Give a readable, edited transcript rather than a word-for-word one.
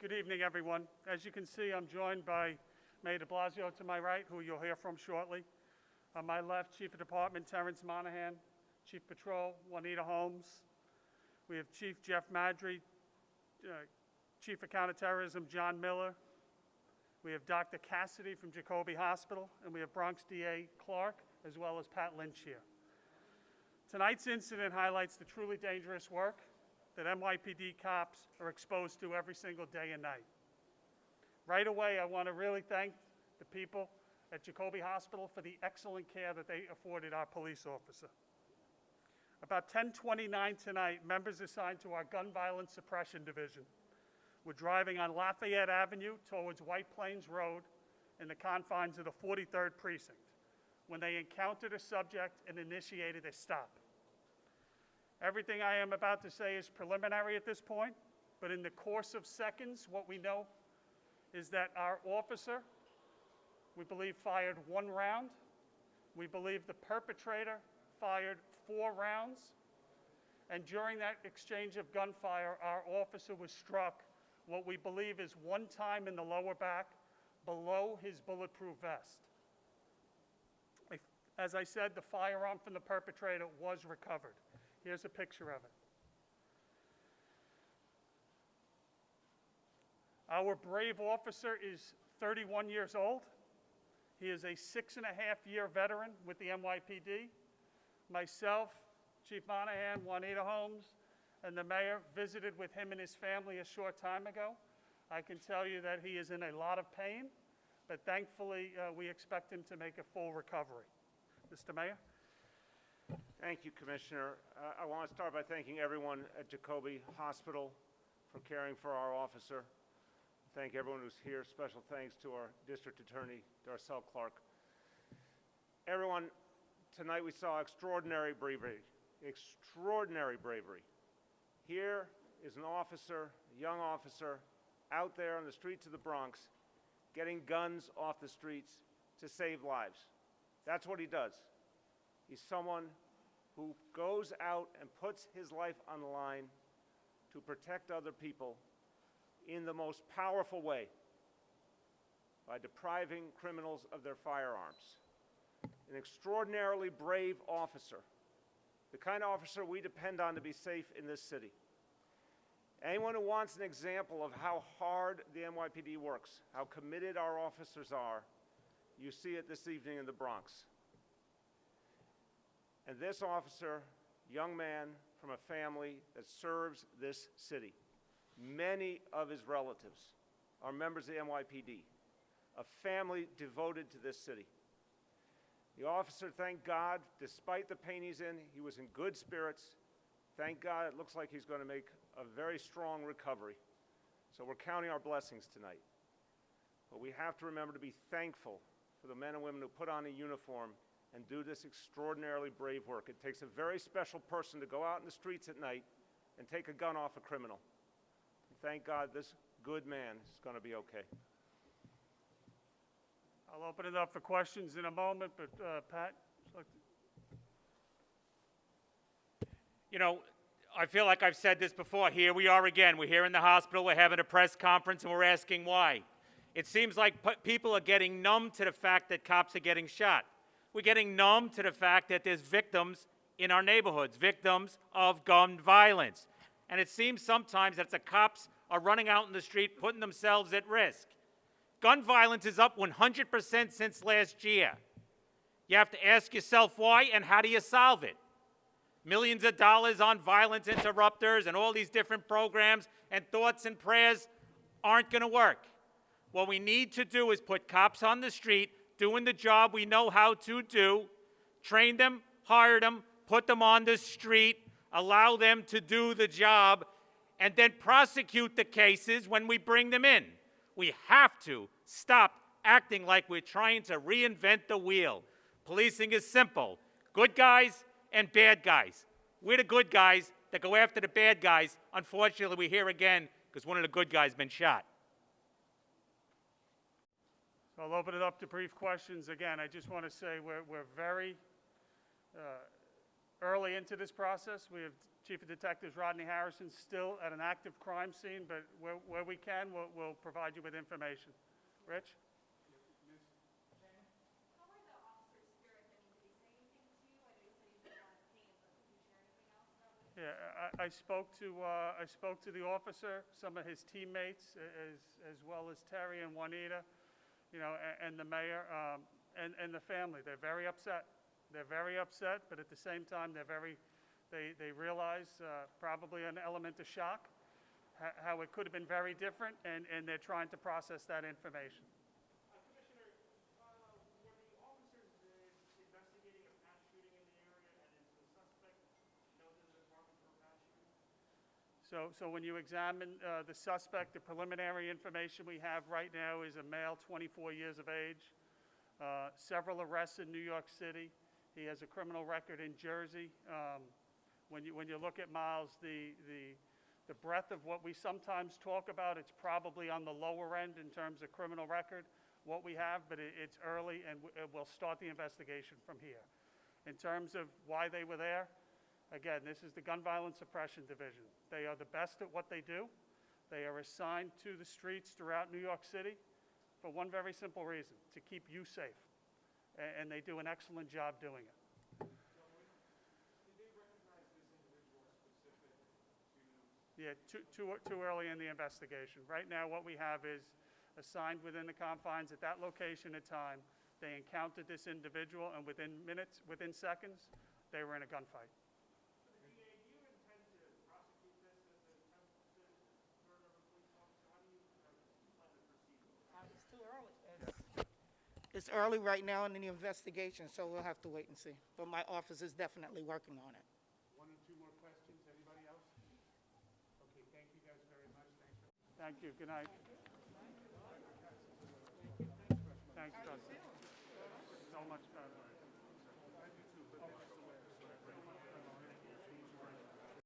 Good evening, everyone. As you can see, I'm joined by Mayor de Blasio to my right, who you'll hear from shortly. On my left, Chief of Department Terrence Monahan, Chief Patrol Juanita Holmes. We have Chief Jeff Madry, Chief of Counterterrorism John Miller. We have Dr. Cassidy from Jacoby Hospital, and we have Bronx DA Clark, as well as Pat Lynch here. Tonight's incident highlights the truly dangerous work that NYPD cops are exposed to every single day and night. Right away, I want to really thank the people at Jacoby Hospital for the excellent care that they afforded our police officer. About 10:29 tonight, members assigned to our Gun Violence Suppression Division were driving on Lafayette Avenue towards White Plains Road in the confines of the 43rd Precinct when they encountered a subject and initiated a stop. Everything I am about to say is preliminary at this point, but in the course of seconds, what we know is that our officer, we believe, fired 1 round. We believe the perpetrator fired 4 rounds. And during that exchange of gunfire, our officer was struck what we believe is 1 time in the lower back below his bulletproof vest. As I said, the firearm from the perpetrator was recovered. Here's a picture of it. Our brave officer is 31 years old. He is a 6.5-year veteran with the NYPD. Myself, Chief Monahan, Juanita Holmes, and the mayor visited with him and his family a short time ago. I can tell you that he is in a lot of pain, but thankfully we expect him to make a full recovery. Mr. Mayor? Thank you, Commissioner. I want to start by thanking everyone at Jacoby Hospital for caring for our officer. Thank everyone who's here. Special thanks to our District Attorney, Darcel Clark. Everyone, tonight we saw extraordinary bravery. Extraordinary bravery. Here is an officer, a young officer, out there on the streets of the Bronx, getting guns off the streets to save lives. That's what he does. He's someone who goes out and puts his life on the line to protect other people in the most powerful way, by depriving criminals of their firearms. An extraordinarily brave officer, the kind of officer we depend on to be safe in this city. Anyone who wants an example of how hard the NYPD works, how committed our officers are, you see it this evening in the Bronx. And this officer, young man from a family that serves this city, many of his relatives are members of the NYPD, a family devoted to this city. The officer, thank God, despite the pain he's in, he was in good spirits. Thank God, it looks like he's going to make a very strong recovery. So we're counting our blessings tonight. But we have to remember to be thankful for the men and women who put on a uniform and do this extraordinarily brave work. It takes a very special person to go out in the streets at night and take a gun off a criminal. And thank God this good man is going to be okay. I'll open it up for questions in a moment, but Pat? You know, I feel like I've said this before. Here we are again. We're here in the hospital. We're having a press conference, and we're asking why. It seems like people are getting numb to the fact that cops are getting shot. We're getting numb to the fact that there's victims in our neighborhoods, victims of gun violence. And it seems sometimes that the cops are running out in the street, putting themselves at risk. Gun violence is up 100% since last year. You have to ask yourself why and how do you solve it? Millions of dollars on violence interrupters and all these different programs and thoughts and prayers aren't going to work. What we need to do is put cops on the street doing the job we know how to do, train them, hire them, put them on the street, allow them to do the job, and then prosecute the cases when we bring them in. We have to stop acting like we're trying to reinvent the wheel. Policing is simple. Good guys and bad guys. We're the good guys that go after the bad guys. Unfortunately, we're here again because one of the good guys has been shot. So I'll open it up to brief questions. Again, I just want to say we're very Early into this process, we have Chief of Detectives Rodney Harrison still at an active crime scene, but where we can, we'll provide you with information. Rich? How are the officers' spirits? I mean, did he say anything to you? I know you said he's in a lot of pain, but could you share anything else about what he Yeah, I spoke to the officer, some of his teammates, as well as Terry and Juanita, you know, and the mayor, and the family. They're very upset. They're very upset, but at the same time, they realize probably an element of shock, how it could have been very different, and they're trying to process that information. Commissioner, were the officers investigating a mass shooting in the area, and is the suspect known to the department for a mass shooting? So when you examine the suspect, the preliminary information we have right now is a male, 24 years of age, several arrests in New York City. He has a criminal record in Jersey. When you look at Miles, the breadth of what we sometimes talk about, it's probably on the lower end in terms of criminal record, what we have, but it's early, and we'll start the investigation from here. In terms of why they were there, again, this is the Gun Violence Suppression Division. They are the best at what they do. They are assigned to the streets throughout New York City for one very simple reason, to keep you safe. And they do an excellent job doing it. Yeah, too early in the investigation. Right now, what we have is assigned within the confines at that location at time. They encountered this individual, and within minutes, within seconds, they were in a gunfight. Do you intend to prosecute this as an attempt to murder of a police officer? How do you plan to proceed? It's too early. It's early right now in the investigation, so we'll have to wait and see. But my office is definitely working on it. One or two more questions, anybody else? Okay, thank you guys very much. Thank you, good night. Thanks, Doug. So much better.